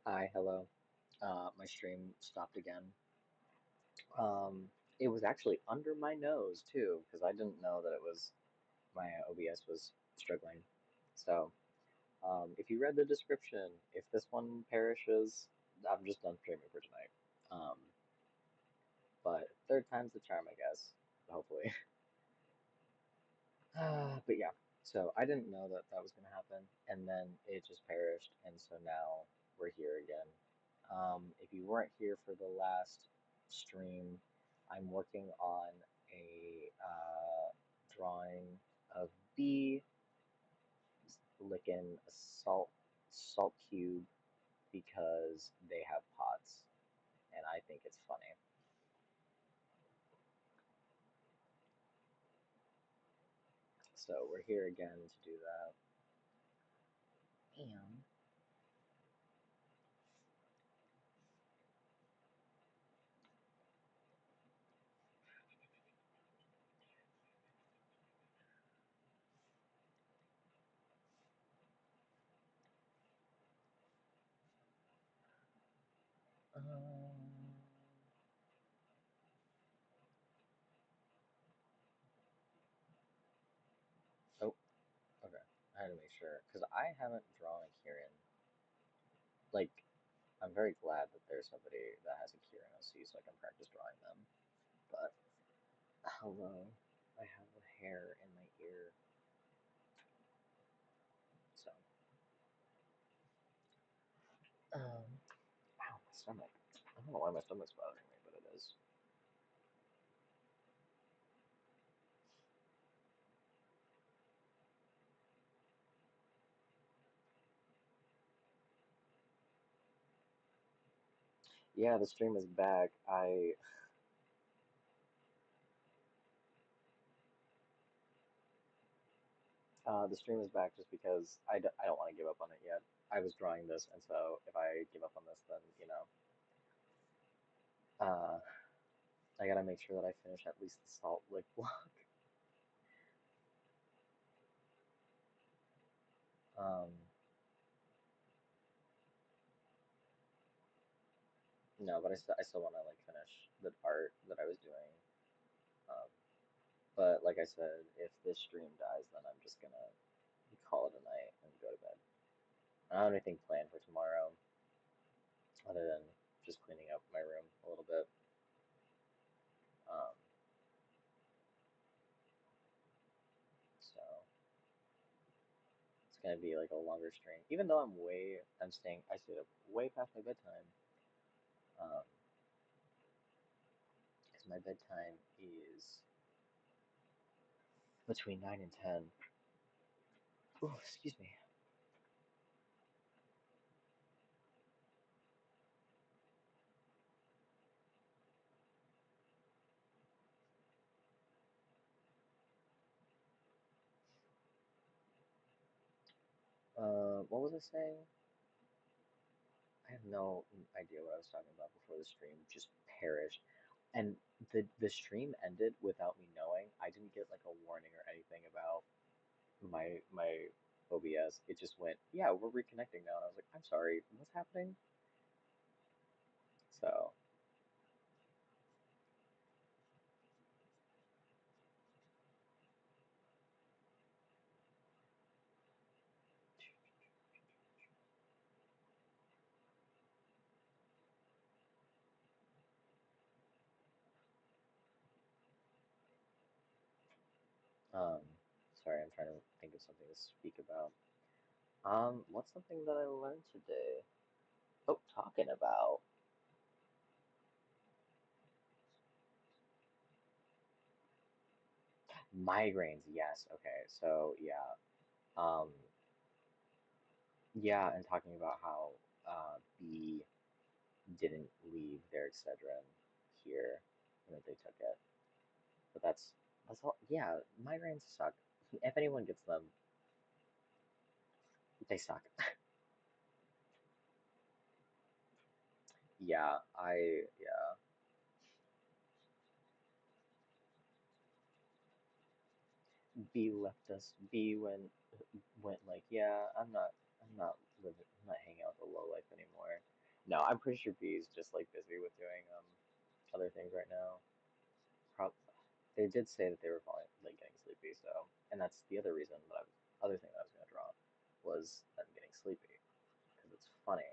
Hi, hello. My stream stopped again. It was actually under my nose too, because I didn't know that it was my OBS was struggling. So, if you read the description, if this one perishes, I'm just done streaming for tonight. Um, but third time's the charm, I guess. Hopefully. But yeah, so I didn't know that that was going to happen, and then it just perished, and so now we're here again. If you weren't here for the last stream, I'm working on a drawing of bee licking a salt cube because they have pots, and I think it's funny. So we're here again to do that. And um, oh, okay. I had to make sure because I haven't drawn a Kieran. Like, I'm very glad that there's somebody that has a Kieran OC so I can practice drawing them. But hello, I have a hair in my ear. So, um, ow, my stomach. I don't know why my stomach's bothering me, but it is. Yeah, the stream is back. The stream is back just because I don't want to give up on it yet. I was drawing this, and so if I give up on this, then, uh, I gotta make sure that I finish at least the salt lick block. Um, no, but I still want to like finish the art that I was doing. Um, but like I said, if this stream dies, then I'm just gonna call it a night and go to bed. I don't have anything planned for tomorrow other than just cleaning up my room a little bit. Um, so it's gonna be like a longer stream, even though I stayed up way past my bedtime. Um, because my bedtime is between 9 and 10. Oh, excuse me. What was I saying? I have no idea what I was talking about before the stream just perished. And the stream ended without me knowing. I didn't get like a warning or anything about my OBS. It just went, yeah, we're reconnecting now. And I was like, I'm sorry, what's happening? So, um, sorry, I'm trying to think of something to speak about. What's something that I learned today? Oh, talking about migraines. Yes. Okay. So yeah. Um, yeah, and talking about how B didn't leave their Excedrin here and that they took it. But that's all. Yeah, migraines suck. If anyone gets them, they suck. Yeah. B left us. B went like, yeah, I'm not hanging out with the low life anymore. No, I'm pretty sure B's just like busy with doing other things right now. Prob They did say that they were falling, like getting sleepy, so and that's the other reason that other thing that I was gonna draw was them getting sleepy because it's funny.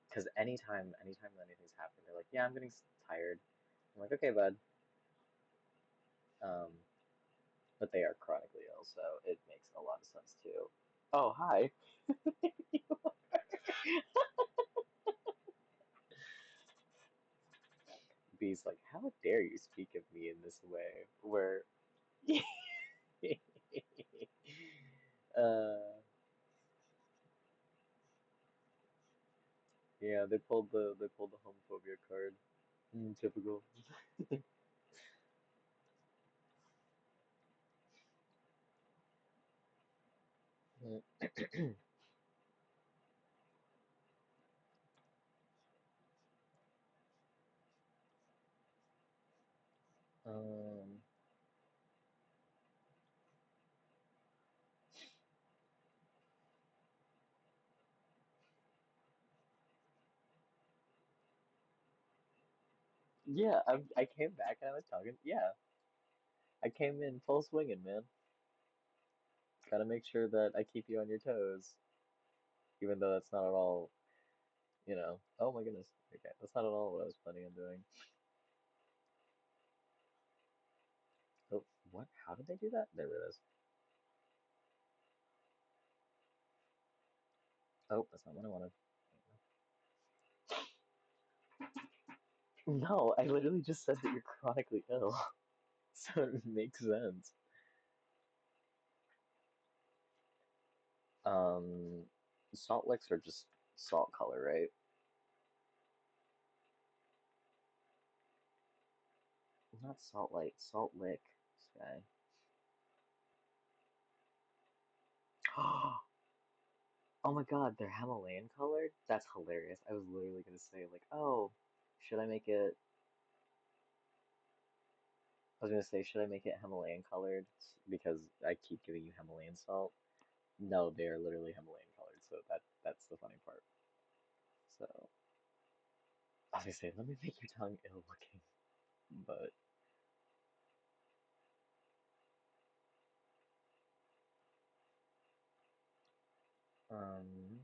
Because anytime that anything's happening, they're like, "Yeah, I'm getting tired." I'm like, "Okay, bud." Um, but they are chronically ill, so it makes a lot of sense too. Oh, hi. B's like, "How dare you speak of me in this way?" Where, uh, yeah, they pulled the homophobia card. Typical. Um, yeah, I came back and I was talking. Yeah, I came in full swinging, man. Gotta make sure that I keep you on your toes, even though that's not at all, Oh my goodness. Okay, that's not at all what I was planning on doing. Oh, what? How did they do that? There it is. Oh, that's not what I wanted. No, I literally just said that you're chronically ill, so it makes sense. Um, Salt licks are just salt color, right? Not salt light, salt lick, Sky. Oh my God, they're Himalayan colored? That's hilarious. I was literally gonna say like, oh, should I make it? I was gonna say, should I make it Himalayan colored because I keep giving you Himalayan salt? No, they are literally Himalayan colored, so that's the funny part. So I was gonna say, let me make your tongue ill looking, but um,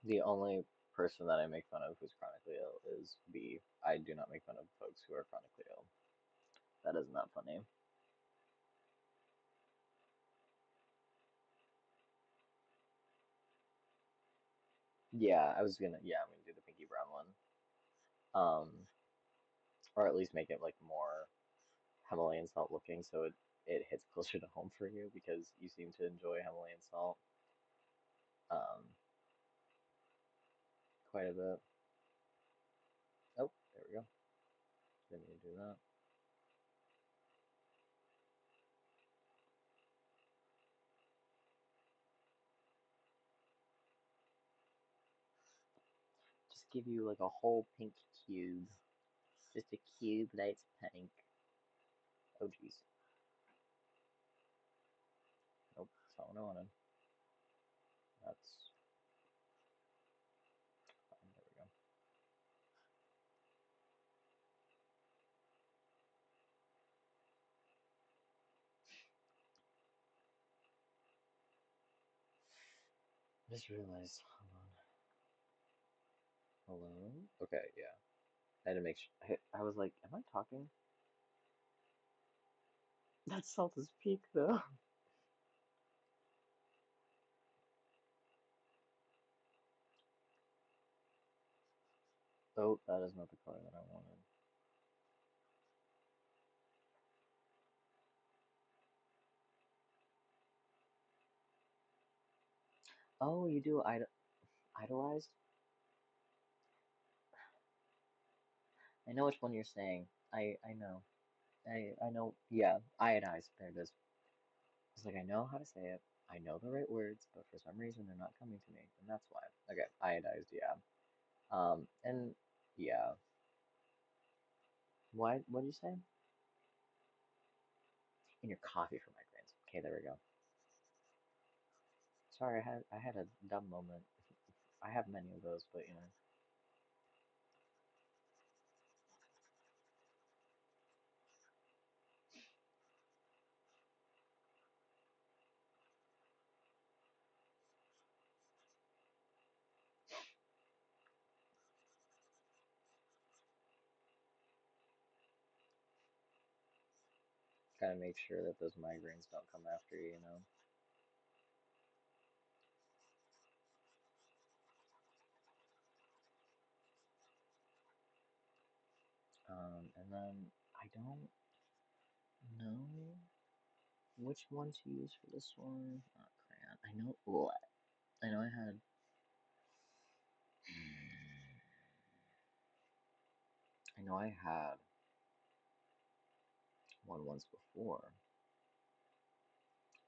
the only person that I make fun of who's chronically ill is B. I do not make fun of folks who are chronically ill. That is not funny. Yeah, I'm gonna do the pinky brown one. Um, or at least make it like more Himalayan salt looking so it hits closer to home for you because you seem to enjoy Himalayan salt um quite a bit. Oh, there we go. Didn't need to do that. Just give you like a whole pink cube. Just a cube that's pink. Oh jeez. Nope, that's not what I wanted. That's fine. There we go. Just realized. Hold on. Hello? Okay, yeah. I had to make sure. I was like, am I talking? That salt is peak though. Oh, that is not the color that I wanted. Oh, you do idolized? I know which one you're saying. I know. I know, yeah, iodized. There it is. It's like I know how to say it. I know the right words, but for some reason they're not coming to me, and that's why. Okay, iodized, yeah. And yeah. What did you say? In your coffee for migraines. Okay, there we go. Sorry, I had a dumb moment. I have many of those, but you know. Gotta make sure that those migraines don't come after you, you know. And then I don't know which one to use for this one. Not crayon. I know. What? I know I had. I know I had one once before.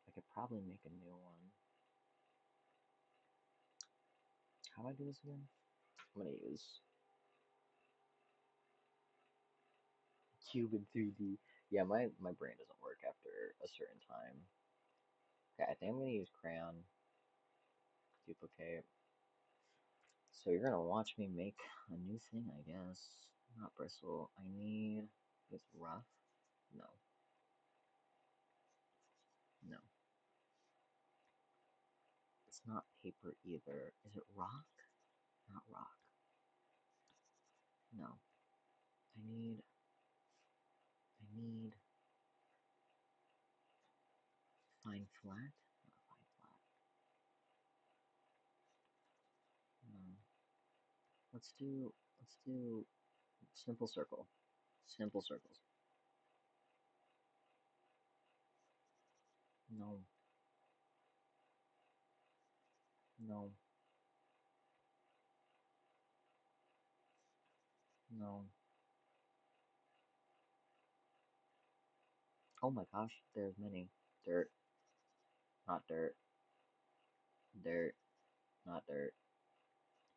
I could probably make a new one. How do I do this again? I'm gonna use Cube in 3D. Yeah, my brain doesn't work after a certain time. Okay, I think I'm gonna use crayon, duplicate. So you're gonna watch me make a new thing, I guess. Not bristle. I need. It's rough. No, no. It's not paper either. Is it rock? Not rock. No. I need. I need fine flat. Not fine flat. No. Let's do. Let's do simple circle. Simple circles. No. No. No. Oh my gosh, there's many. Dirt, not dirt. Dirt, not dirt.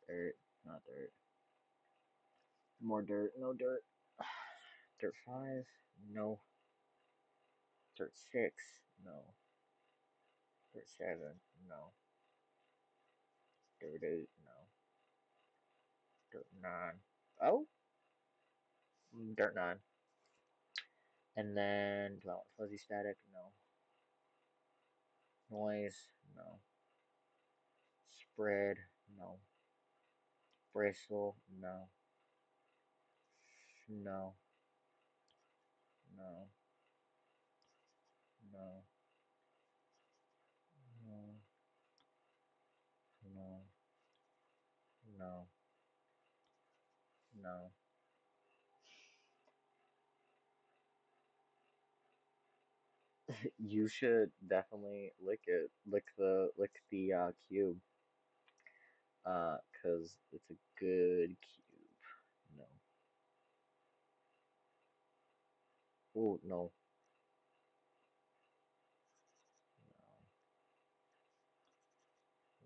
Dirt, not dirt. More dirt, no dirt. Dirt 5, no. Dirt 6, no. Dirt 7, no. Dirt 8, no. Dirt 9. Oh, dirt 9. And then, do I want fuzzy static? No. Noise? No. Spread? No. Bristle? No. No. No. No. No. No. No. No. You should definitely lick it. Lick the cube. 'Cause it's a good cube. No. Oh no. No.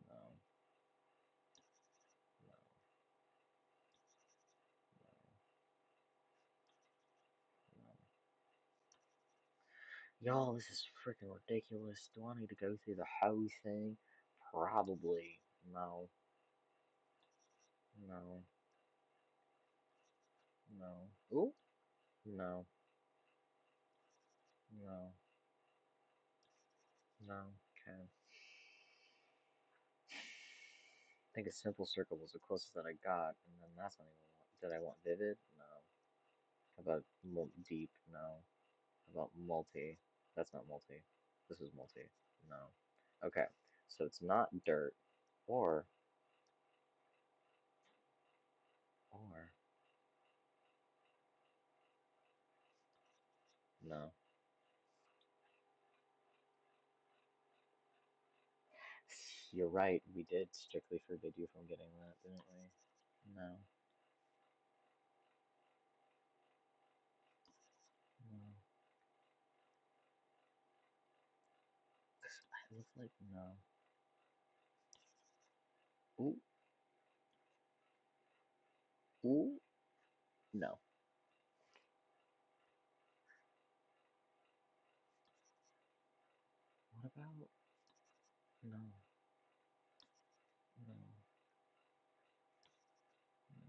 No. No. No. No. Y'all, this is freaking ridiculous. Do I need to go through the whole thing? Probably. No. No. No. Ooh. No. No. No. Okay. I think a simple circle was the closest that I got, and then that's not even what. Did I want vivid? No. How about deep? No. How about multi? That's not multi. This is multi. No. Okay. So it's not dirt, or or no. You're right. We did strictly forbid you from getting that, didn't we? No. No. Looks like no. Ooh, ooh, no. What about no, no, no, no,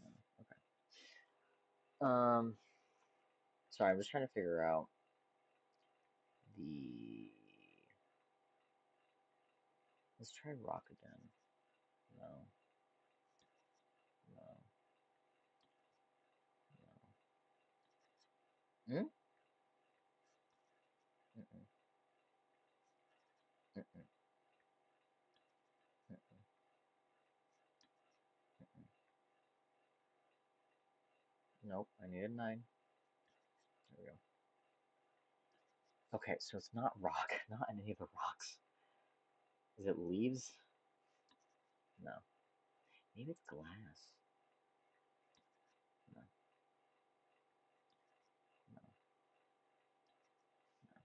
no. Okay. Um, sorry, I'm just trying to figure out the. Let's try rock again. No, no, no. Hmm? Mm-mm, mm-mm, mm-mm, mm-mm. Nope, I need a 9. There we go. Okay, so it's not rock, not any of the rocks. Is it leaves? No. Maybe it's glass. No, no, no.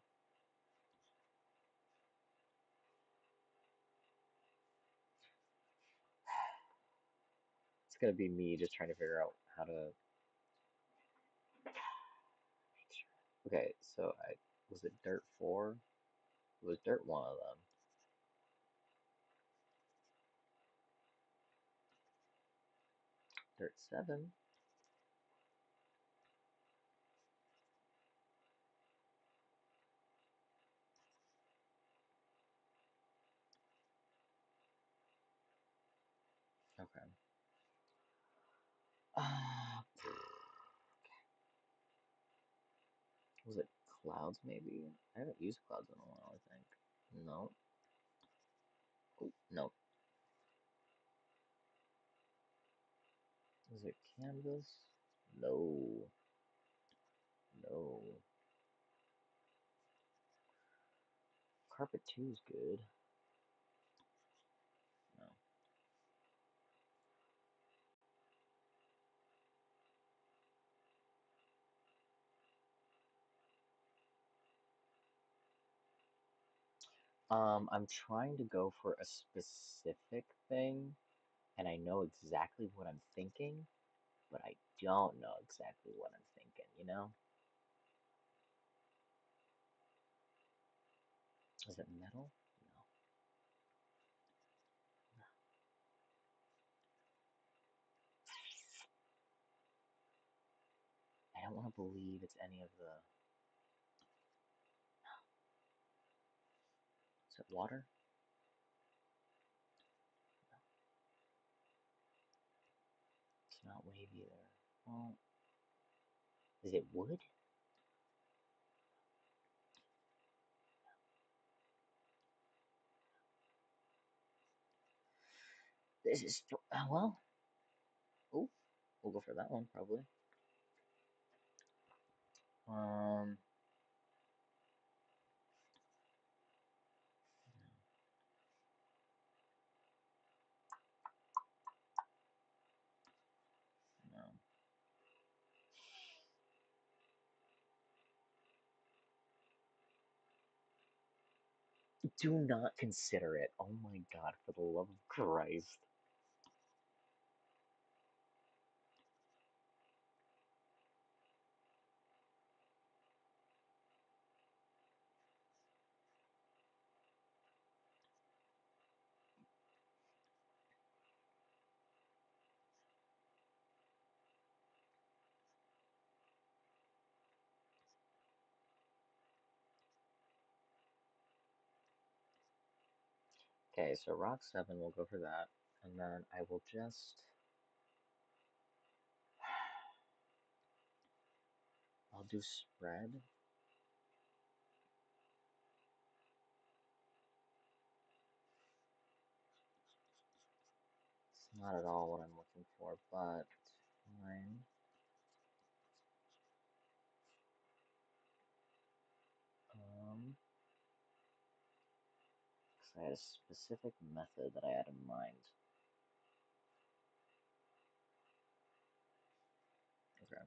It's gonna be me just trying to figure out how to make sure. Okay, so I was it dirt 4? It was dirt 1 of them. Dirt 7? Okay. Uh, was it clouds maybe? I haven't used clouds in a while, I think. No. Oh, no. Was it canvas? No. No. Carpet 2 is good. No. I'm trying to go for a specific thing, and I know exactly what I'm thinking, but I don't know exactly what I'm thinking, you know? Is it metal? No. No. I don't want to believe it's any of the. Is it water? No. It's not wave either. Well, is it wood? This is. Well, oh, we'll go for that one probably. Um, no. Do not consider it. Oh my God, for the love of Christ. Okay, so rock 7, we'll go for that. And then I will just. I'll do spread. It's not at all what I'm looking for, but fine. Um, because I had a specific method that I had in mind. Okay.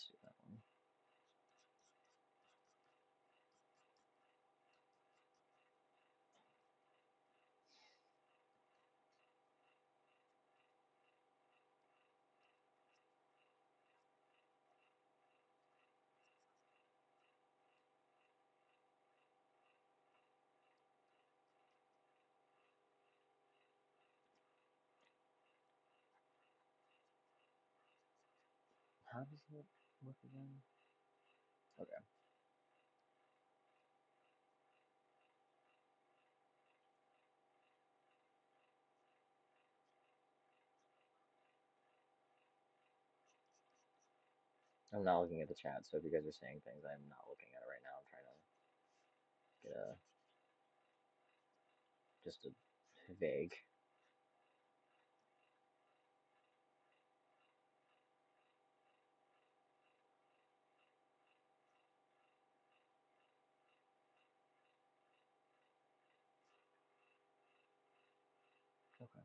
let's do that one. How does it work again? Okay. I'm not looking at the chat, so if you guys are saying things, I'm not looking at it right now. I'm trying to get a just a vague. Okay.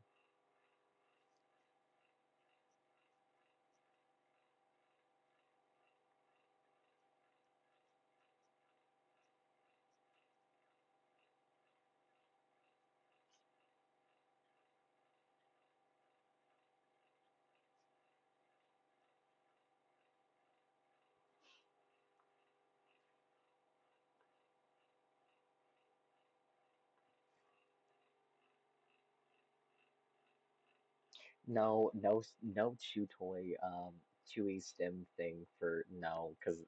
No, no, no chew toy, chewy stim thing for no, because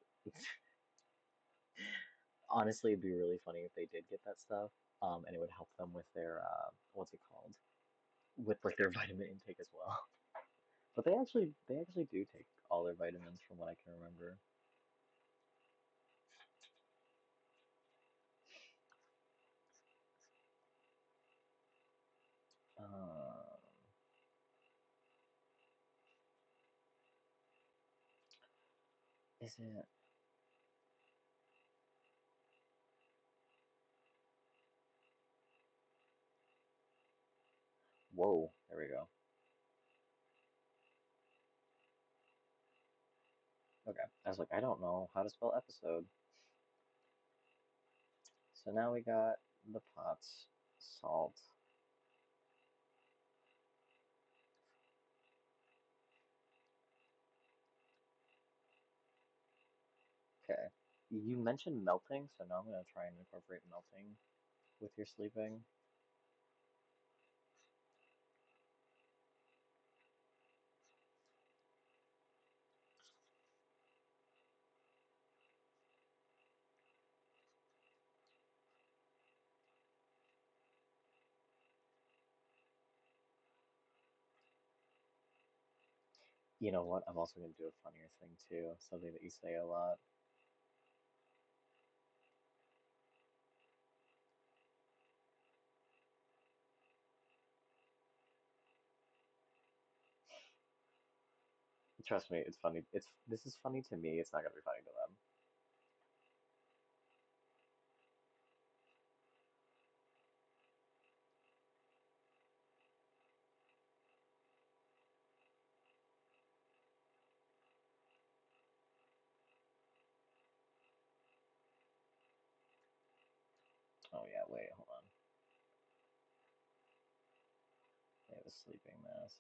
honestly, it'd be really funny if they did get that stuff, and it would help them with their, what's it called? With like their vitamin intake as well. But they actually do take all their vitamins from what I can remember. Um, is it? Whoa, there we go. Okay, I was like, I don't know how to spell episode. So now we got the pots, salt. Okay. You mentioned melting, so now I'm gonna try and incorporate melting with your sleeping. You know what? I'm also gonna do a funnier thing too, something that you say a lot. Trust me, it's funny. This is funny to me. It's not gonna be funny to them. Oh yeah, wait, hold on. They have a sleeping mask.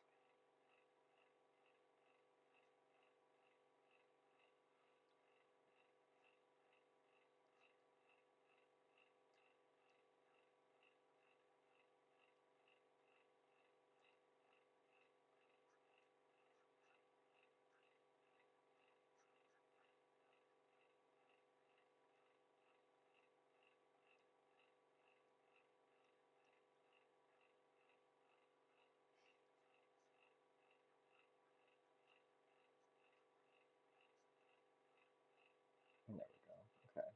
There we go. Okay.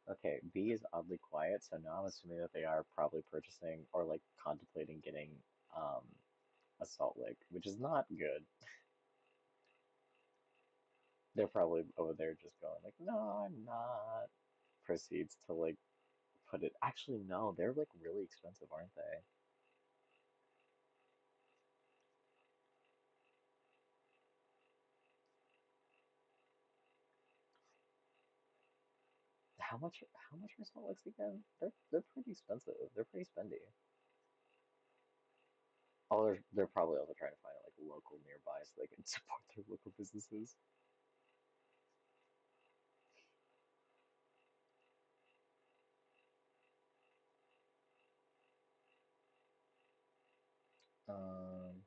And Okay, B is oddly quiet, so now I'm assuming that they are probably purchasing or like contemplating getting um a Salt Lake, which is not good. They're probably over there just going like, no, I'm not. Proceeds to like put it. Actually, no, they're like really expensive, aren't they? How much are Salt Lakes again? They're pretty expensive. They're pretty spendy. Oh, they're probably also trying to find like local nearby so they can support their local businesses. Um,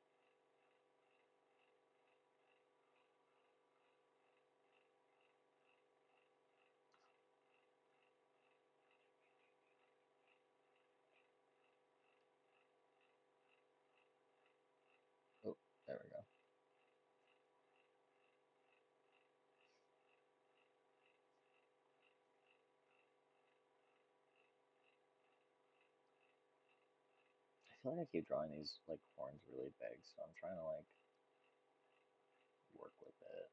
oh, there we go. I feel like I keep drawing these like horns really big, so I'm trying to like work with it.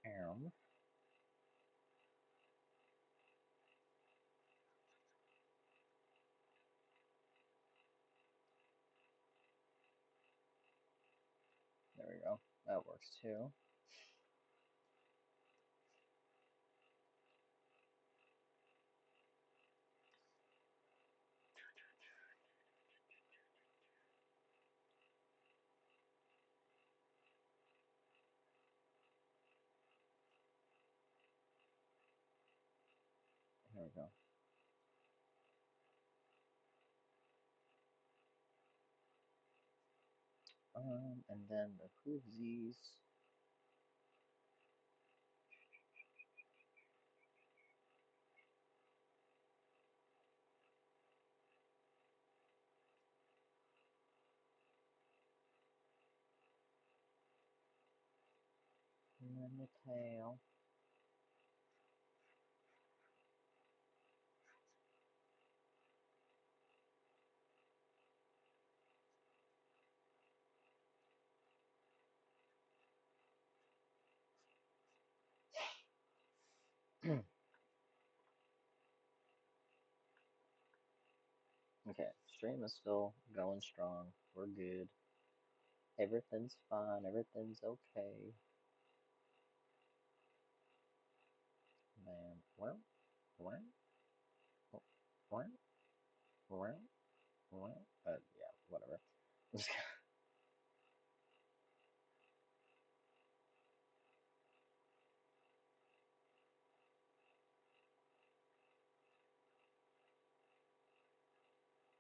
Um, there we go. That works too. There we go. And then the hoovesies. And then the tail. Okay, stream is still going strong. We're good. Everything's fine. Everything's okay. Man, well, well, well, yeah, whatever.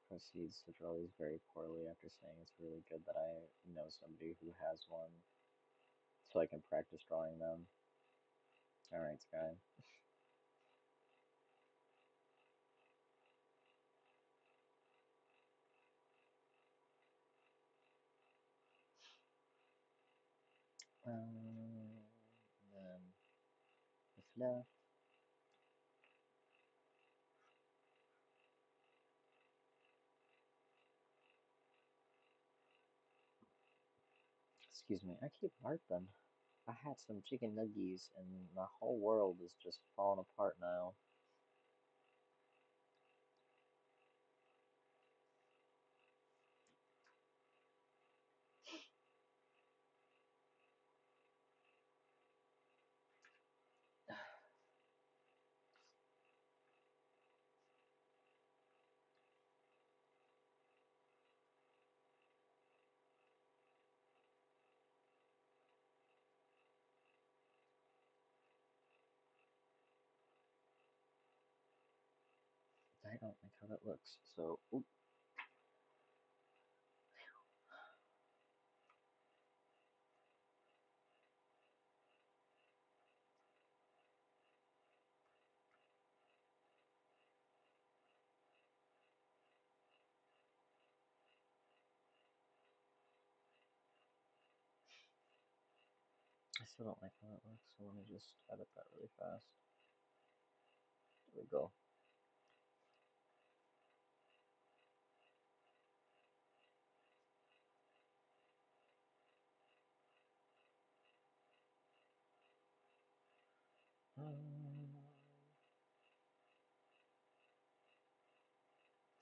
Proceeds to draw these very poorly after saying it's really good that I know somebody who has one, so I can practice drawing them. Alright, Sky. Then the fluff. Excuse me, I keep burping. I had some chicken nuggies and my whole world is just falling apart now. I don't like how that looks, so oop. still don't like how that looks, so let me just edit that really fast. There we go.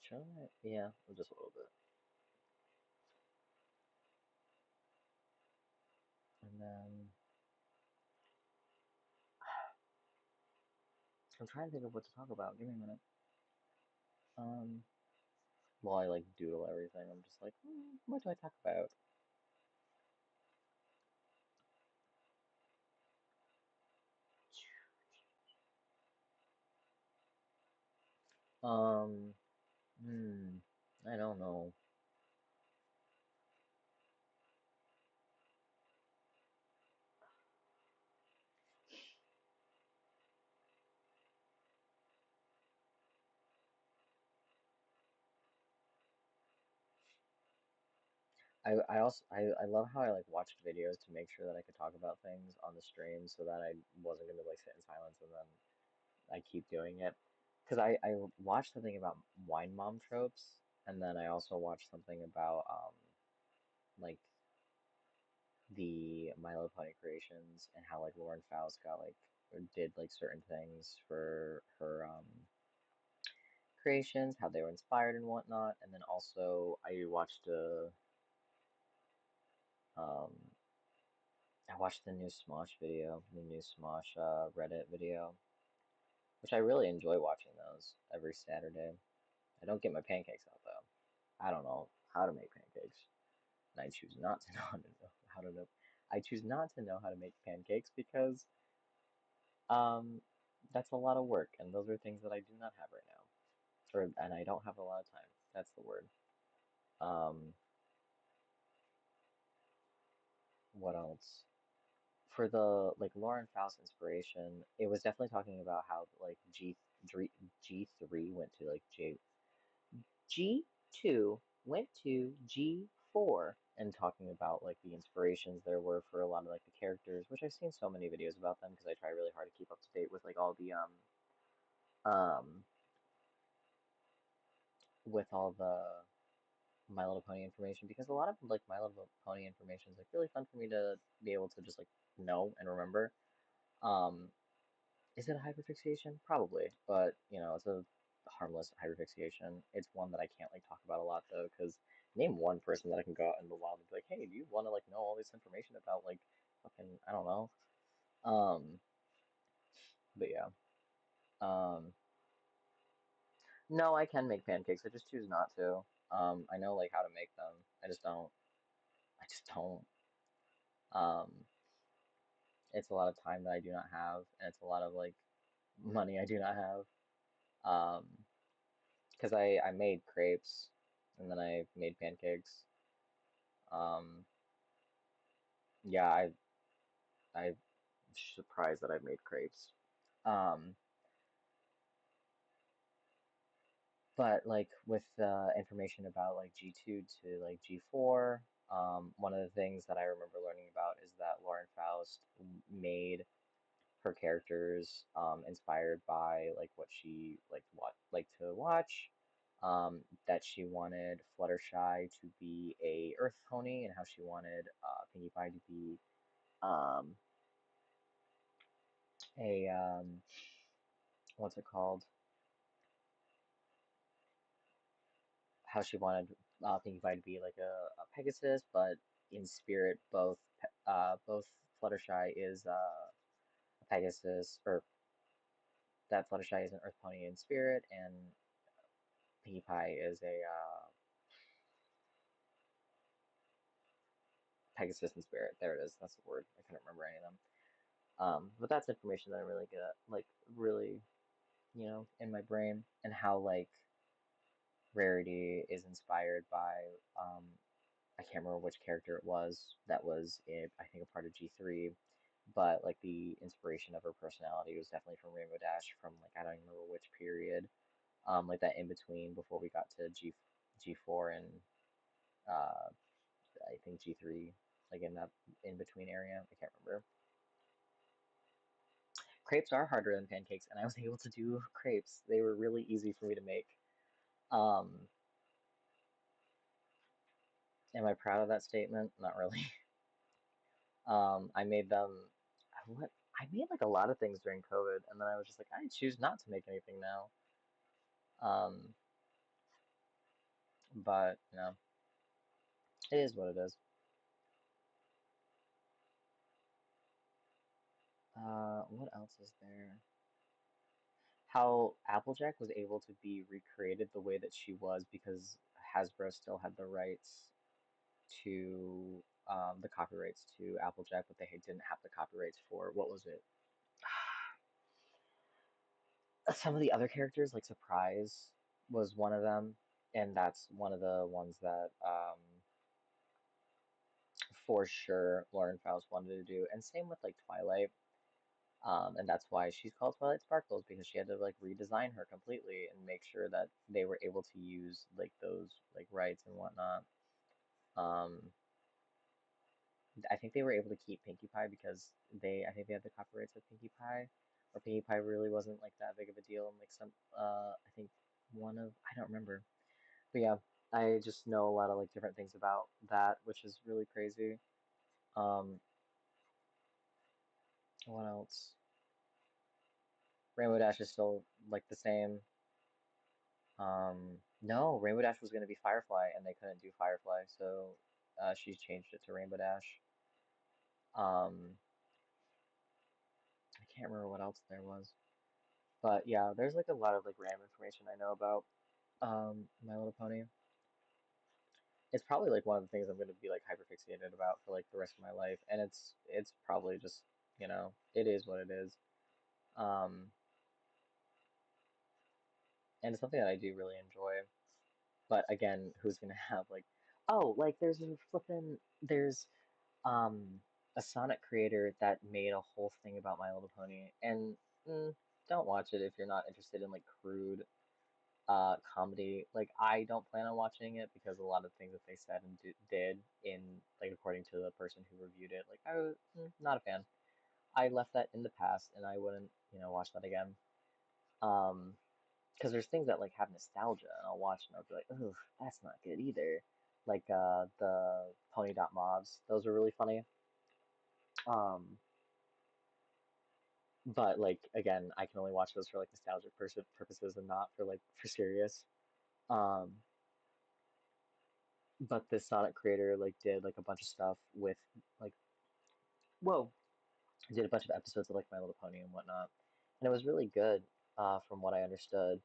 Should I? Yeah, just a little bit. And then I'm trying to think of what to talk about. Give me a minute. Um, while I like doodle everything, I'm just like, what do I talk about? Um, hmm, I don't know. I love how I like watched videos to make sure that I could talk about things on the stream so that I wasn't gonna like sit in silence and then I keep doing it. Because I watched something about wine mom tropes and then I also watched something about like the Milo Pony creations and how like Lauren Faust got like or did like certain things for her creations, how they were inspired and whatnot. And then also um I watched the new Smosh video, the new Smosh Reddit video, which I really enjoy watching those every Saturday. I don't get my pancakes out though. I don't know how to make pancakes, and I choose not to know. I choose not to know how to make pancakes because um that's a lot of work, and those are things that I do not have right now, and I don't have a lot of time. That's the word. Um, what else? For the like Lauren Faust inspiration, it was definitely talking about how like G3 went to like G2 went to G4 and talking about like the inspirations there were for a lot of like the characters, which I've seen so many videos about them because I try really hard to keep up to date with like all the um with all the My Little Pony information because a lot of like My Little Pony information is like really fun for me to be able to just like know and remember. Um, is it a hyperfixation? Probably, but you know, it's a harmless hyperfixation. It's one that I can't like talk about a lot though, because name one person that I can go out in the wild and be like, hey, do you want to like know all this information about like fucking I don't know. Um, but yeah. Um, no, I can make pancakes. I just choose not to. I know like how to make them. I just don't. I just don't. Um, it's a lot of time that I do not have, and it's a lot of like money I do not have. Um, because I made crepes and then I made pancakes. Um, yeah, I'm surprised that I've made crepes. Um, but like with information about like G2 to like G4, one of the things that I remember learning about is that Lauren Faust made her characters inspired by like what she liked to watch. That she wanted Fluttershy to be a Earth pony, and how she wanted Pinkie Pie to be um, a what's it called? How she wanted Pinkie Pie to be like a Pegasus, but in spirit, both Fluttershy is a Pegasus, or that Fluttershy is an Earth pony in spirit, and Pinkie Pie is a Pegasus in spirit. There it is. That's the word. I couldn't remember any of them. But that's information that I really get, like really, in my brain, and how like Rarity is inspired by I can't remember which character it was that was I think a part of G3, but like the inspiration of her personality was definitely from Rainbow Dash from like I don't even remember which period, like that in between before we got to G4 and uh I think G3, like in that in between area. I can't remember. crepes are harder than pancakes, and I was able to do crepes. They were really easy for me to make. Um, am I proud of that statement? Not really. I made them, what? I made like a lot of things during COVID, and then I was just like, I choose not to make anything now. Um, but you know, it is what it is. What else is there? How Applejack was able to be recreated the way that she was because Hasbro still had the rights to the copyrights to Applejack, but they didn't have the copyrights for what was it? Some of the other characters, like Surprise, was one of them, and that's one of the ones that for sure Lauren Faust wanted to do. And same with like Twilight. And that's why she's called Twilight Sparkles because she had to like redesign her completely and make sure that they were able to use like those like rights and whatnot. Um, I think they were able to keep Pinkie Pie because I think they had the copyrights of Pinkie Pie, or Pinkie Pie really wasn't like that big of a deal. And like I think I don't remember, but yeah, I just know a lot of like different things about that, which is really crazy. Um, what else? Rainbow Dash is still like the same. No, Rainbow Dash was going to be Firefly, and they couldn't do Firefly, so she changed it to Rainbow Dash. Um, I can't remember what else there was. But yeah, there's like a lot of like random information I know about My Little Pony. It's probably like one of the things I'm going to be like hyper fixated about for like the rest of my life, and it's probably just it is what it is. Um, and it's something that I do really enjoy. But again, who's going to have like like there's um a Sonic creator that made a whole thing about My Little Pony, and don't watch it if you're not interested in like crude comedy. Like I don't plan on watching it because a lot of things that they said and did in like according to the person who reviewed it, like I was not a fan. I left that in the past and I wouldn't, watch that again. Um, because there's things that like have nostalgia and I'll watch and I'll be like, oh, that's not good either. Like the Pony Dot Mobs, those were really funny. Um, but like again, I can only watch those for like nostalgic purposes and not for like for serious. Um, but this Sonic creator like did like a bunch of stuff with like whoa, did a bunch of episodes of like My Little Pony and whatnot, and it was really good. From what I understood,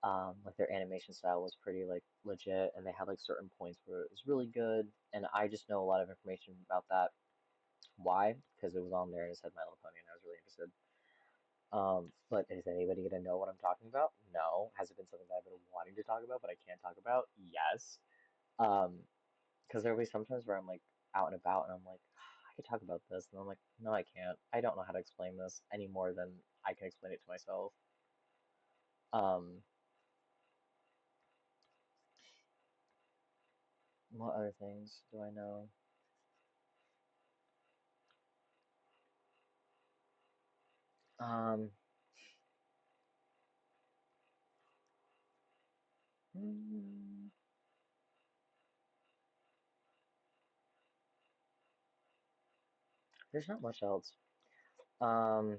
like their animation style was pretty like legit, and they had like certain points where it was really good. And I just know a lot of information about that. Why? Because it was on there and it said My Little Pony, and I was really interested. But is anybody gonna know what I'm talking about? No. Has it been something that I've been wanting to talk about, but I can't talk about? Yes. Um, because there'll be sometimes where I'm like out and about and I'm like, I could talk about this, and I'm like, no, I can't. I don't know how to explain this any more than I can explain it to myself. Um, what other things do I know? Um, hmm, there's not much else. Um,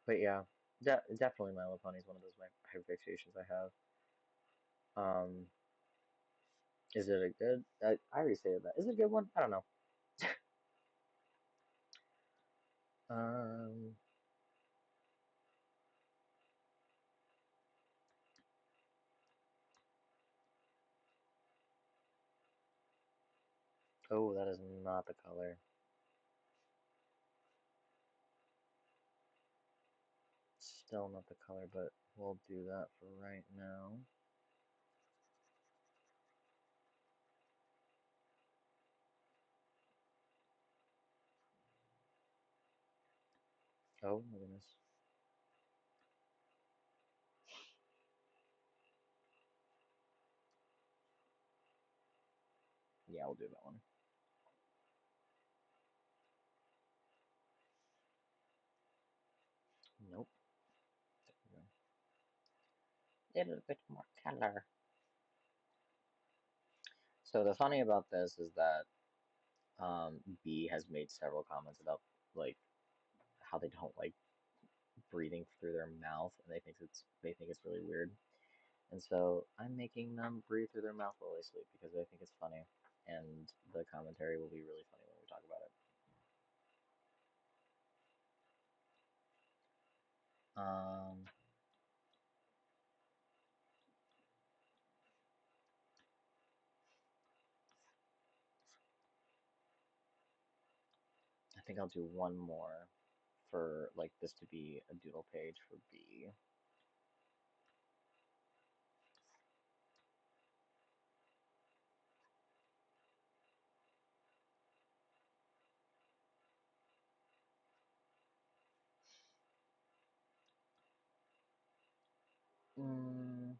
but yeah, definitely My Little Pony is one of those my hyperfixations I have. Um, is it a good? I already stated that. Is it a good one? I don't know. Um, oh, that is not the color. Still not the color, but we'll do that for right now. Oh my goodness. Yeah, we'll do that one. Nope. A little bit more color. So the funny about this is that B has made several comments about like how they don't like breathing through their mouth, and they think it's really weird. And so I'm making them breathe through their mouth while they sleep because I think it's funny, and the commentary will be really funny when we talk about it. Um, I think I'll do one more for like this to be a doodle page for B. Mm,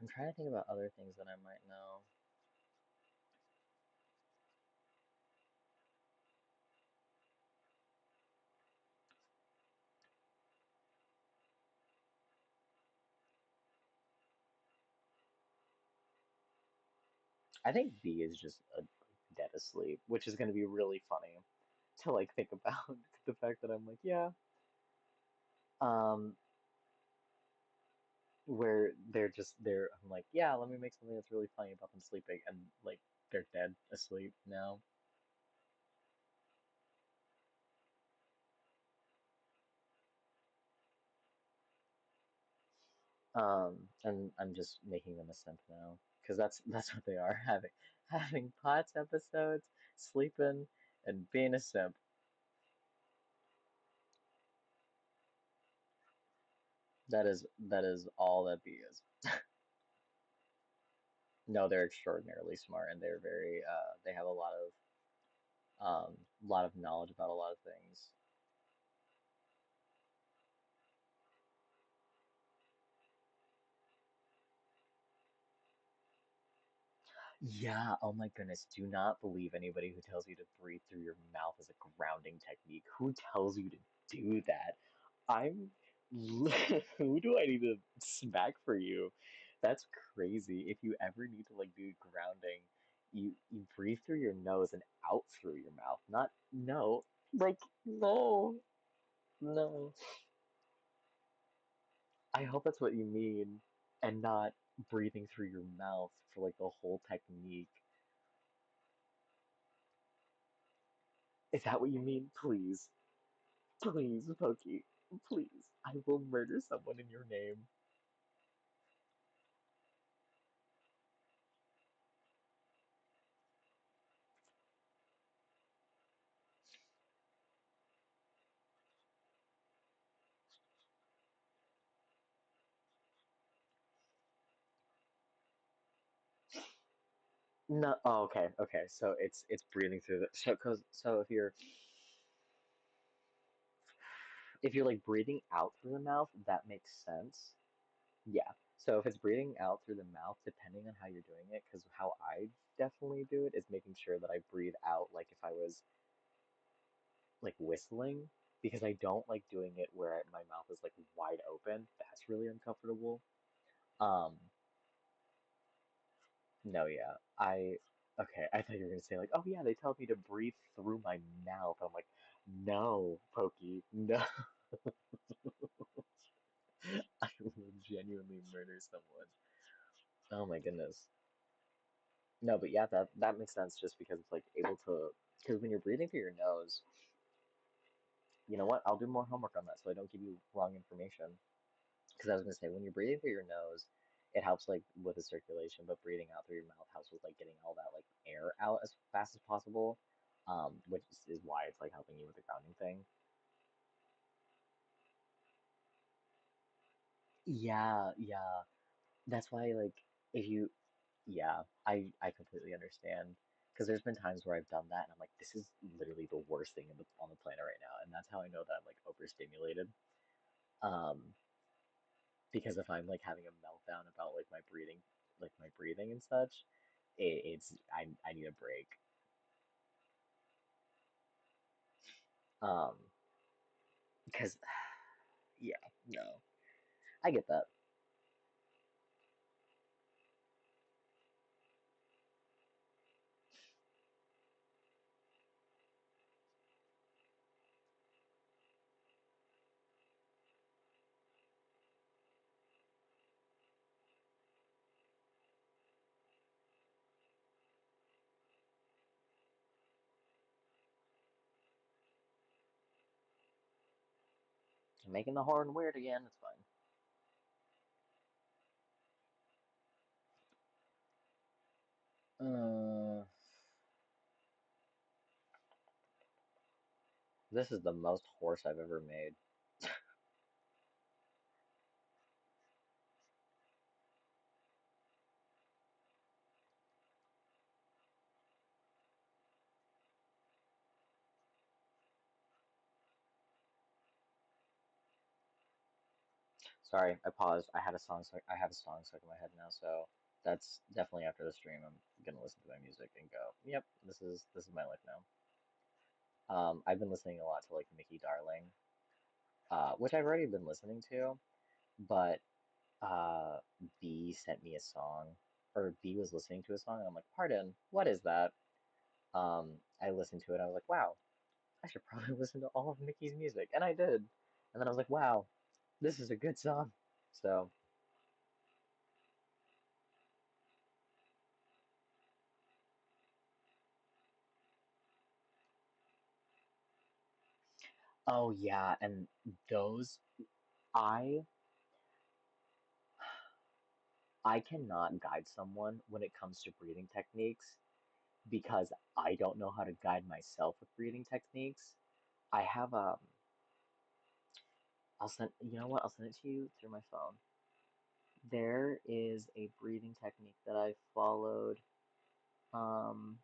I'm trying to think about other things that I might know. I think B is just dead asleep, which is going to be really funny to like think about the fact that I'm like, yeah, um, where they're I'm like, yeah, let me make something that's really funny about them sleeping, and like they're dead asleep now. And I'm just making them a simp now because that's what they are having POTS episodes, sleeping, and being a simp. That is all that B is. No, they're extraordinarily smart and they're very they have a lot of knowledge about a lot of things. Yeah, oh my goodness. Do not believe anybody who tells you to breathe through your mouth as a grounding technique. Who tells you to do that? I'm who do I need to smack for you? That's crazy. If you ever need to like do grounding, you breathe through your nose and out through your mouth. Not no. Like no. No. I hope that's what you mean and not breathing through your mouth for like the whole technique. Is that what you mean? Please. Please, Pokey. Please. I will murder someone in your name. No, oh, okay, okay. So it's breathing through the so if you're like breathing out through the mouth, that makes sense. Yeah. So if it's breathing out through the mouth, depending on how you're doing it, because how I definitely do it is making sure that I breathe out like if I was like whistling, because I don't like doing it where my mouth is like wide open. That's really uncomfortable. Um, No, yeah. Okay, I thought you were gonna say like, oh yeah, they tell me to breathe through my mouth. I'm like, no, Pokey, no. I will genuinely murder someone. Oh my goodness. No, but yeah, that makes sense just because it's like able to, because when you're breathing through your nose, you know what? I'll do more homework on that so I don't give you wrong information. Because I was gonna say, when you're breathing through your nose, it helps like with the circulation, but breathing out through your mouth helps with like getting all that like air out as fast as possible. Which is why it's like helping you with the grounding thing. Yeah, yeah. That's why like if you yeah, I completely understand. Because there's been times where I've done that and I'm like, this is literally the worst thing on the planet right now. And that's how I know that I'm like overstimulated. Um, because if I'm like having a meltdown about like my breathing and such, it's I need a break. Um, because yeah, no, I get that. Making the horn weird again, it's fine. Uh, this is the most horse I've ever made. Sorry, I paused. I had a song stuck. I have a song stuck in my head now, so that's definitely after the stream. I'm gonna listen to my music and go, "Yep, this is my life now." I've been listening a lot to like Mickey Darling, which I've already been listening to, but uh, B sent me a song, or B was listening to a song, and I'm like, "Pardon, what is that?" I listened to it. I was like, "Wow, I should probably listen to all of Mickey's music," and I did. And then I was like, "Wow, this is a good song." So, oh yeah, and those I I cannot guide someone when it comes to breathing techniques because I don't know how to guide myself with breathing techniques. I have I'll send you know what? I'll send it to you through my phone. There is a breathing technique that I followed um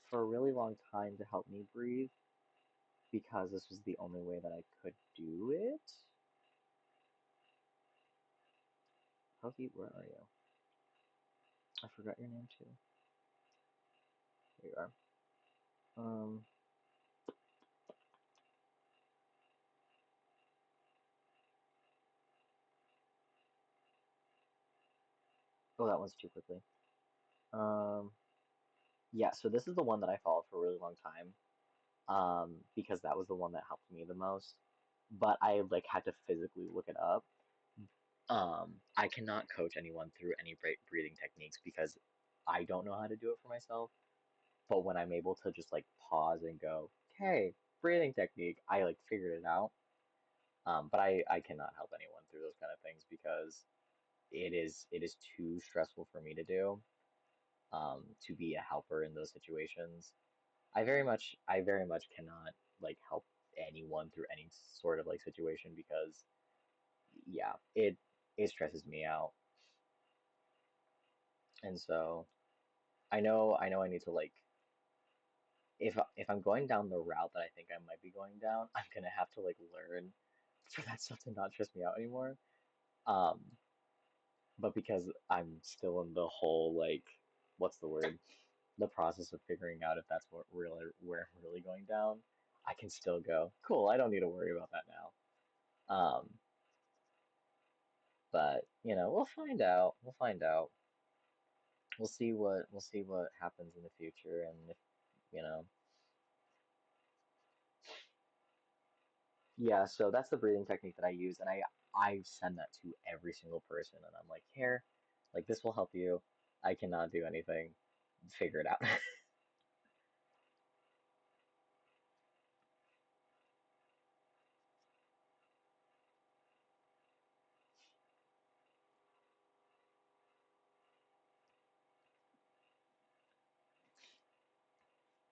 for a really long time to help me breathe because this was the only way that I could do it. Hoki, where are you? I forgot your name too. Here you are. Um, oh, that one's too quickly. Um, yeah, so this is the one that I followed for a really long time, because that was the one that helped me the most. But I like had to physically look it up. I cannot coach anyone through any breathing techniques because I don't know how to do it for myself. But when I'm able to just like pause and go, "Hey, breathing technique," I like figured it out. But I cannot help anyone through those kind of things because it is too stressful for me to do. To be a helper in those situations. I very much cannot like help anyone through any sort of like situation because yeah, it stresses me out. And so I know I need to like if I'm going down the route that I think I might be going down, I'm gonna have to like learn for that stuff to not stress me out anymore. Um, but because I'm still in the whole like what's the word? The process of figuring out if that's what really where I'm really going down, I can still go, cool, I don't need to worry about that now. Um, but we'll find out. We'll find out. We'll see what happens in the future and if you know. Yeah, so that's the breathing technique that I use and I send that to every single person and I'm like, here, like this will help you. I cannot do anything. Figure it out.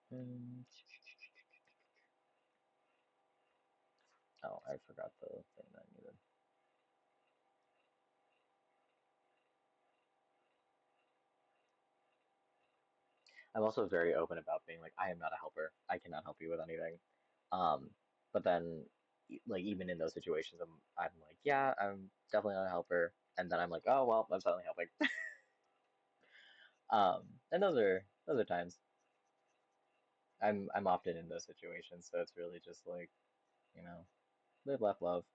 Hmm. Oh, I forgot the thing that I needed. I'm also very open about being like, I am not a helper. I cannot help you with anything. Um, but then, like even in those situations, I'm like, yeah, I'm definitely not a helper. And then I'm like, oh well, I'm suddenly helping. And those are times. I'm often in those situations, so it's really just like, you know, live, laugh, love.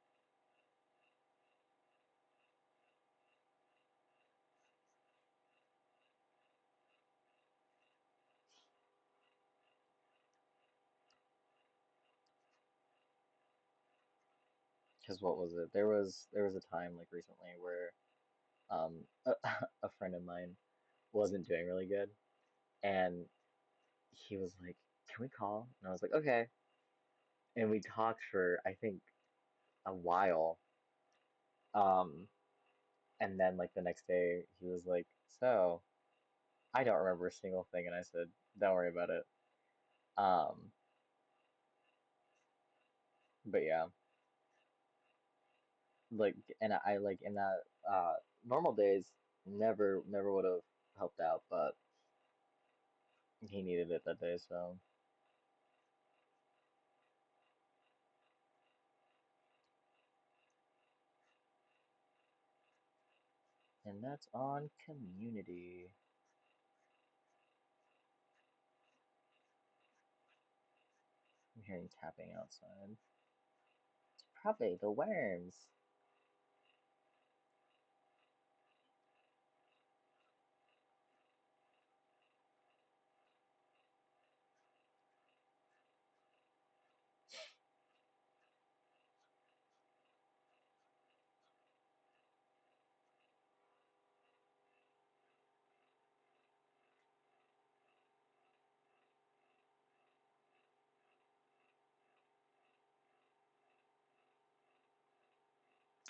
Because what was it? There was a time like recently where a friend of mine wasn't doing really good, and he was like, "Can we call?" And I was like, "Okay." And we talked for I think a while. Um, and then like the next day he was like, "So I don't remember a single thing," and I said, "Don't worry about it." Um, but yeah, like, and I like in that normal days never would have helped out, but he needed it that day, so. And that's on community. I'm hearing tapping outside. It's probably the worms.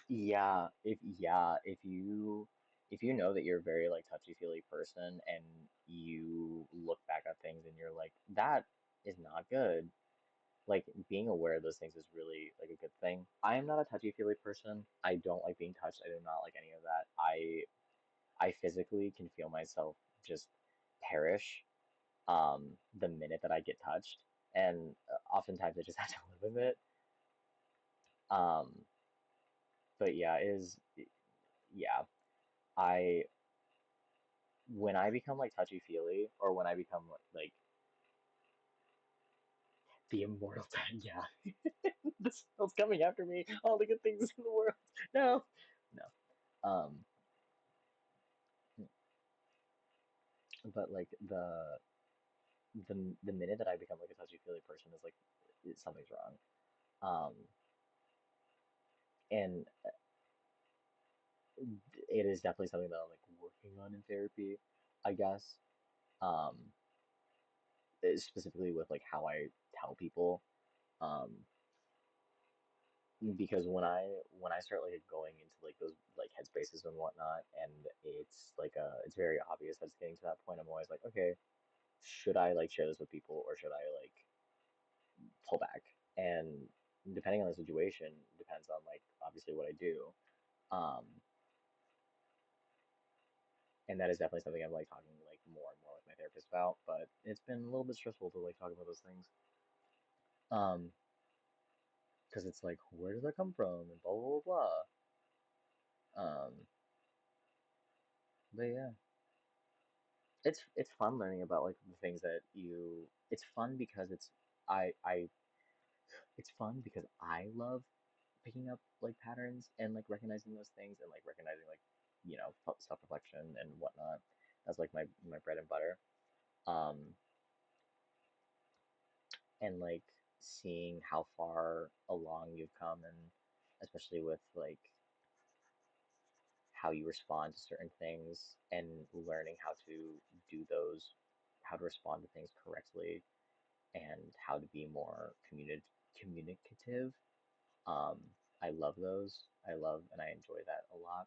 Yeah, if you know that you're a very like touchy-feely person and you look back at things and you're like, that is not good. Like being aware of those things is really like a good thing. I am not a touchy-feely person. I don't like being touched. I do not like any of that. I physically can feel myself just perish the minute that I get touched. And oftentimes I just have to live with it. Um, but yeah, it is yeah. I when I become like touchy-feely or when I become like the immortal time, yeah. This world's coming after me. All the good things in the world. No. No. Um, but like the minute that I become like a touchy-feely person is like something's wrong. Um, and it is definitely something that I'm like working on in therapy, I guess. Um, specifically with like how I tell people. Um, because when I start like going into like those like headspaces and whatnot, and it's very obvious that it's getting to that point. I'm always like, okay, should I like share this with people or should I like pull back? And depending on the situation, depends on like obviously what I do. Um, and that is definitely something I'm like talking like more and more with my therapist about. But it's been a little bit stressful to like talk about those things. Um, because it's like, where does that come from? And blah blah blah blah. But yeah. It's fun learning about like the things that you it's fun because I it's fun because I love picking up like patterns and like recognizing those things and like recognizing like self-reflection and whatnot. That's like my bread and butter. Um and like seeing how far along you've come, and especially with like how you respond to certain things and learning how to respond to things correctly and how to be more communicative. I love those. I love and I enjoy that a lot.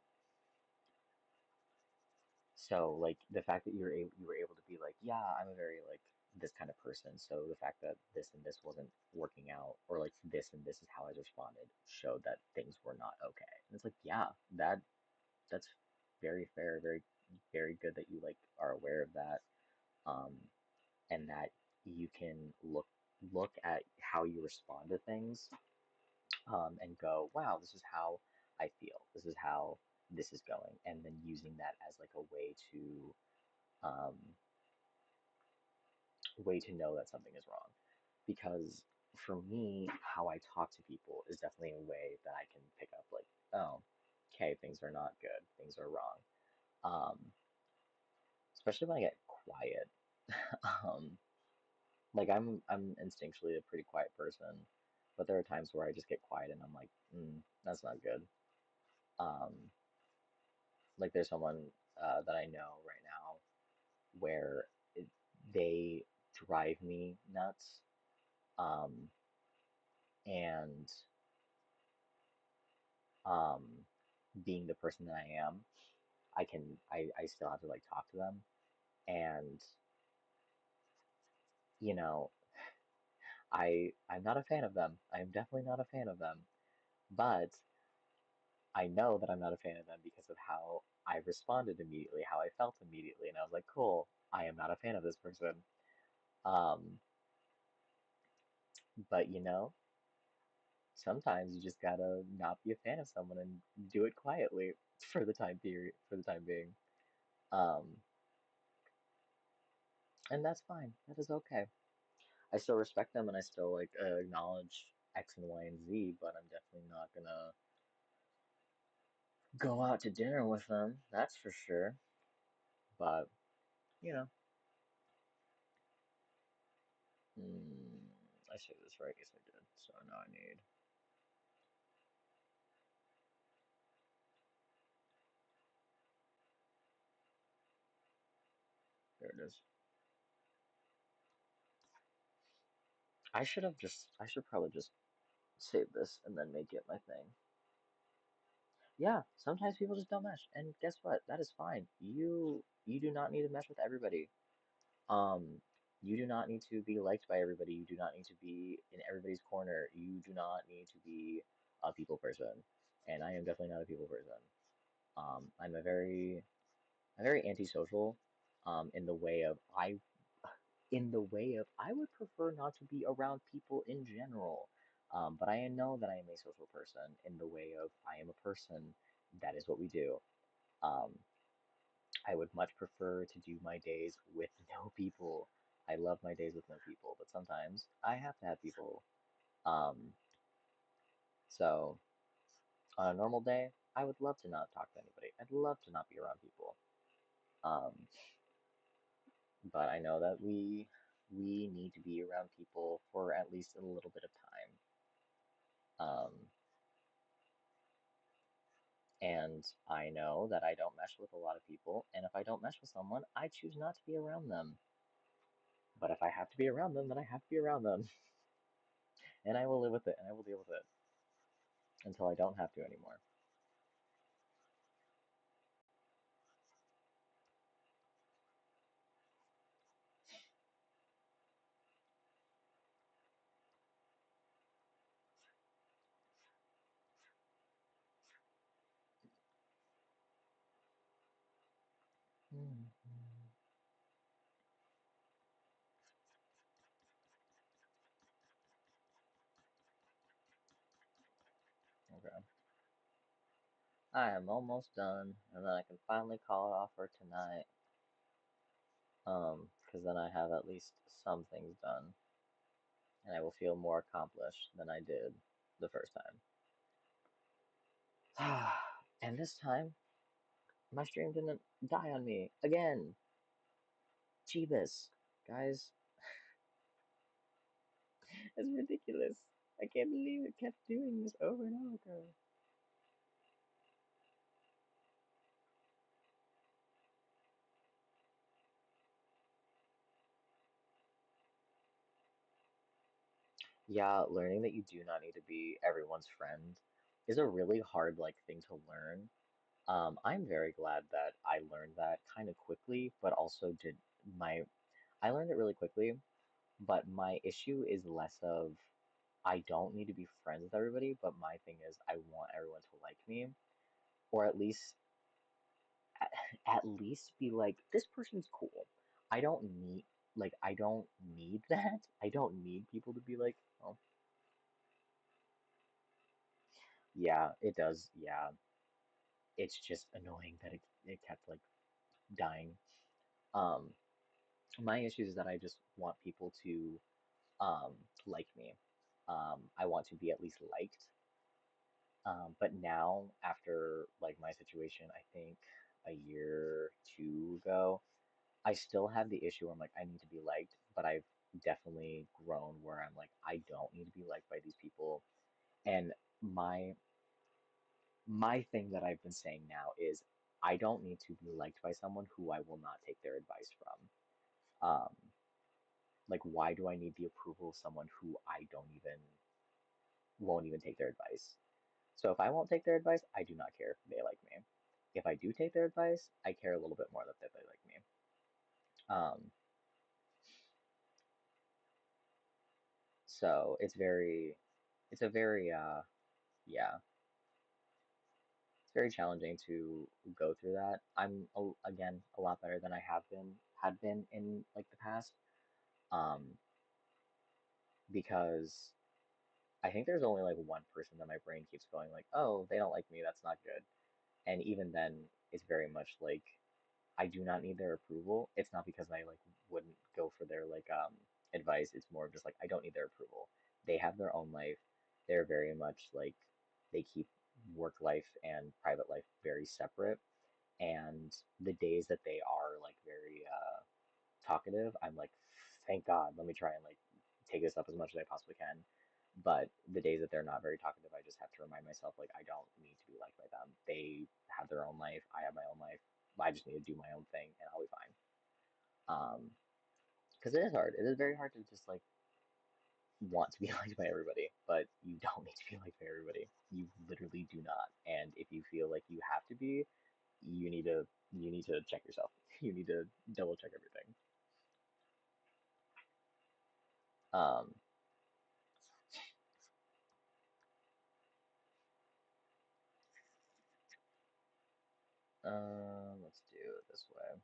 So like the fact that you were able to be like, yeah, I'm a very like this kind of person. So the fact that this and this wasn't working out, or like this and this is how I responded, showed that things were not okay. And it's like, yeah, that's very fair, very good that you like are aware of that. Um, and that you can look at how you respond to things, and go, wow, this is how I feel. This is how this is going, and then using that as like a way to um, way to know that something is wrong. Because for me, how I talk to people is definitely a way that I can pick up, like, oh, okay, things are not good, things are wrong. Um, Especially when I get quiet. Um, like I'm instinctually a pretty quiet person, but there are times where I just get quiet and I'm like, that's not good. Um, like there's someone that I know right now where they drive me nuts. Um, and um, being the person that I am, I still have to like talk to them. And, you know, I'm not a fan of them. I'm definitely not a fan of them. But I know that I'm not a fan of them because of how I responded immediately, how I felt immediately. And I was like, cool, I am not a fan of this person. Um, but sometimes you just gotta not be a fan of someone and do it quietly for the time period, for the time being. Um, and that's fine. That is okay. I still respect them and I still like acknowledge X and Y and Z, but I'm definitely not gonna go out to dinner with them. That's for sure. But you know, mm, I say this right. Yes, I did. So now I need. There it is. I should have just. I should probably just save this and then make it my thing. Yeah, sometimes people just don't mesh, and guess what? That is fine. You do not need to mesh with everybody. Um, you do not need to be liked by everybody. You do not need to be in everybody's corner. You do not need to be a people person. And I am definitely not a people person. I'm I'm very antisocial, in the way of I would prefer not to be around people in general. But I know that I am a social person in the way of I am a person. That is what we do. Um, I would much prefer to do my days with no people. I love my days with no people, but sometimes I have to have people. Um, so on a normal day, I would love to not talk to anybody. I'd love to not be around people. Um, but I know that we need to be around people for at least a little bit of time. Um, and I know that I don't mesh with a lot of people, and if I don't mesh with someone, I choose not to be around them. But if I have to be around them, then I have to be around them. And I will live with it, and I will deal with it until I don't have to anymore. Hmm. Okay. I am almost done, and then I can finally call it off for tonight. Because then I have at least some things done, and I will feel more accomplished than I did the first time. And this time, my stream didn't die on me again. Jeebus, guys, it's ridiculous. I can't believe it kept doing this over and over. Yeah, learning that you do not need to be everyone's friend is a really hard like thing to learn. I'm very glad that I learned that kind of quickly, but also did my I learned it really quickly, but my issue is less of I don't need to be friends with everybody, but my thing is I want everyone to like me, or at least be like this person's cool. I don't need I don't need that. I don't need people to be like, oh, yeah, it does. Yeah, it's just annoying that it kept like dying. Um, My issue is that I just want people to like me. I want to be at least liked. But now, after like my situation, I think a year, two ago, I still have the issue where I'm like, I need to be liked, but I've definitely grown where I'm like, I don't need to be liked by these people. And my my thing that I've been saying now is I don't need to be liked by someone who I will not take their advice from. Um, like, why do I need the approval of someone who I don't even won't even take their advice? So if I won't take their advice, I do not care if they like me. If I do take their advice, I care a little bit more that they like me. Um, so it's a very, yeah, it's very challenging to go through that. Again, a lot better than I had been in like the past, um, because I think there's only like one person that my brain keeps going like, oh, they don't like me, that's not good. And even then, it's very much like I do not need their approval. It's not because I like wouldn't go for their like advice. It's more of just like I don't need their approval. They have their own life. They're very much like they keep work life and private life very separate. And the days that they are like very talkative, I'm like, thank God, let me try and like take this up as much as I possibly can. But the days that they're not very talkative, I just have to remind myself, like, I don't need to be liked by them. They have their own life. I have my own life. I just need to do my own thing and I'll be fine. Um, because it is hard. It is very hard to just like want to be liked by everybody, but you don't need to be liked by everybody. You literally do not. And if you feel like you have to be, you need to check yourself. You need to double check everything. Um, let's do it this way.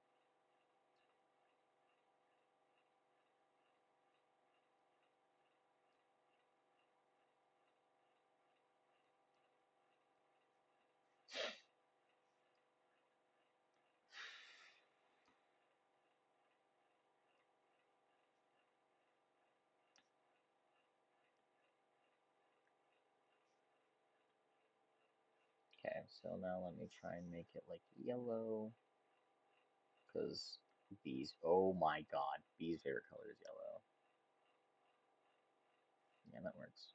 Okay, so now let me try and make it like yellow, because bees, oh my God, bees' favorite color is yellow. Yeah, that works.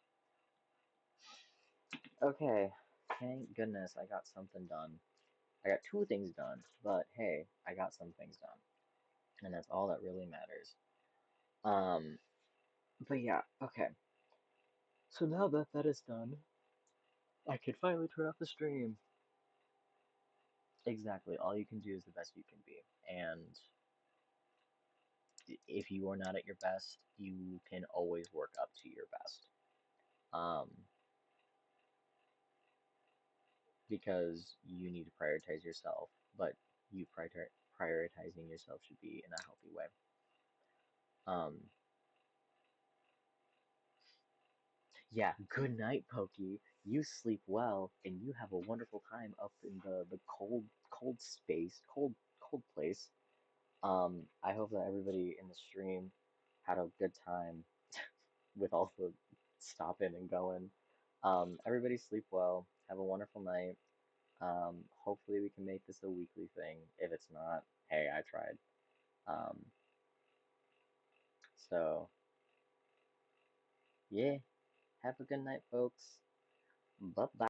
Okay, thank goodness I got something done. I got two things done, but hey, I got some things done, and that's all that really matters. Um, but yeah, okay. So now that that is done, I can finally turn off the stream. Exactly, all you can do is the best you can be, and if you are not at your best, you can always work up to your best. Um, because you need to prioritize yourself, but you prioritizing yourself should be in a healthy way. Um, yeah, good night, Pokey. You sleep well, and you have a wonderful time up in the cold space, cold place. I hope that everybody in the stream had a good time with all the stopping and going. Everybody sleep well. Have a wonderful night. Hopefully we can make this a weekly thing. If it's not, hey, I tried. Um, so yeah, have a good night, folks. Bye bye.